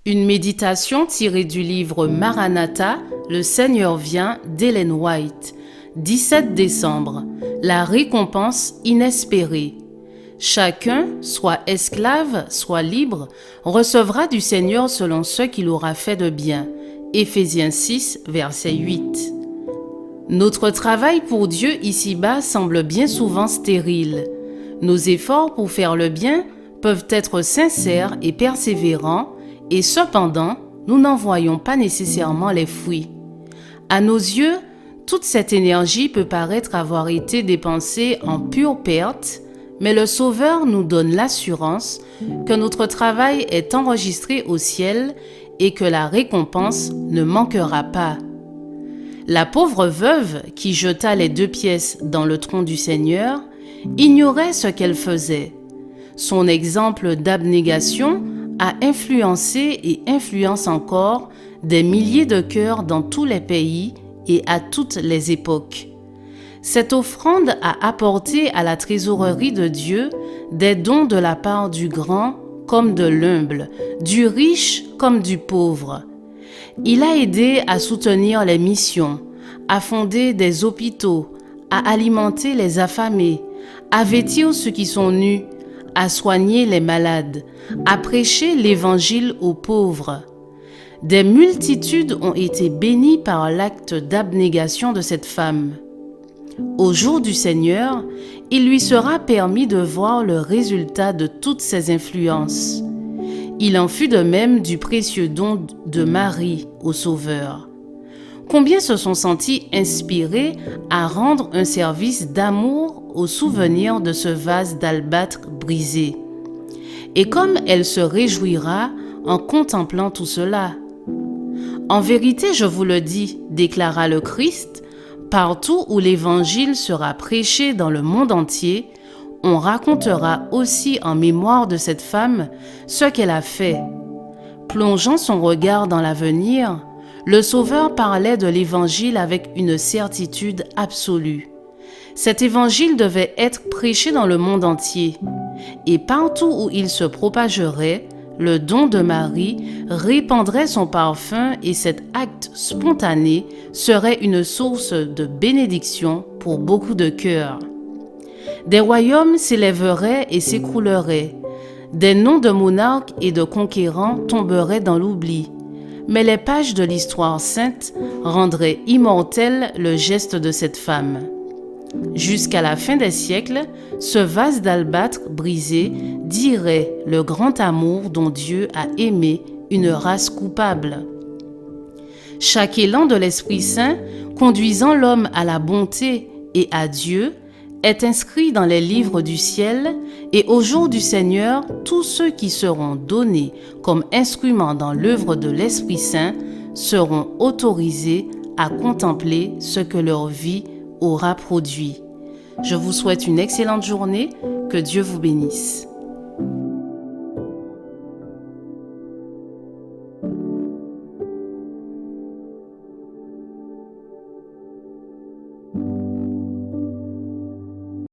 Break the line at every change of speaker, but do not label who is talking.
Une méditation tirée du livre Maranatha, Le Seigneur vient d'Ellen White. 17 décembre. La récompense inespérée. Chacun, soit esclave, soit libre, recevra du Seigneur selon ce qu'il aura fait de bien. Éphésiens 6, verset 8. Notre travail pour Dieu ici-bas semble bien souvent stérile. Nos efforts pour faire le bien peuvent être sincères et persévérants, et cependant, nous n'en voyons pas nécessairement les fruits. À nos yeux, toute cette énergie peut paraître avoir été dépensée en pure perte, mais le Sauveur nous donne l'assurance que notre travail est enregistré au ciel et que la récompense ne manquera pas. La pauvre veuve qui jeta les 2 pièces dans le tronc du Seigneur ignorait ce qu'elle faisait. Son exemple d'abnégation a influencé et influence encore des milliers de cœurs dans tous les pays et à toutes les époques. Cette offrande a apporté à la trésorerie de Dieu des dons de la part du grand comme de l'humble, du riche comme du pauvre. Il a aidé à soutenir les missions, à fonder des hôpitaux, à alimenter les affamés, à vêtir ceux qui sont nus, à soigner les malades, à prêcher l'évangile aux pauvres. Des multitudes ont été bénies par l'acte d'abnégation de cette femme. Au jour du Seigneur, il lui sera permis de voir le résultat de toutes ces influences. Il en fut de même du précieux don de Marie au Sauveur. Combien se sont sentis inspirés à rendre un service d'amour au souvenir de ce vase d'albâtre brisé. Et comme elle se réjouira en contemplant tout cela. En vérité, je vous le dis, déclara le Christ, partout où l'Évangile sera prêché dans le monde entier, on racontera aussi en mémoire de cette femme ce qu'elle a fait. Plongeant son regard dans l'avenir, le Sauveur parlait de l'Évangile avec une certitude absolue. Cet Évangile devait être prêché dans le monde entier, et partout où il se propagerait, le don de Marie répandrait son parfum et cet acte spontané serait une source de bénédiction pour beaucoup de cœurs. Des royaumes s'élèveraient et s'écrouleraient, des noms de monarques et de conquérants tomberaient dans l'oubli, mais les pages de l'histoire sainte rendraient immortel le geste de cette femme. Jusqu'à la fin des siècles, ce vase d'albâtre brisé dirait le grand amour dont Dieu a aimé une race coupable. Chaque élan de l'Esprit Saint, conduisant l'homme à la bonté et à Dieu, est inscrit dans les livres du ciel, et au jour du Seigneur, tous ceux qui seront donnés comme instruments dans l'œuvre de l'Esprit Saint seront autorisés à contempler ce que leur vie aura produit. Je vous souhaite une excellente journée, que Dieu vous bénisse.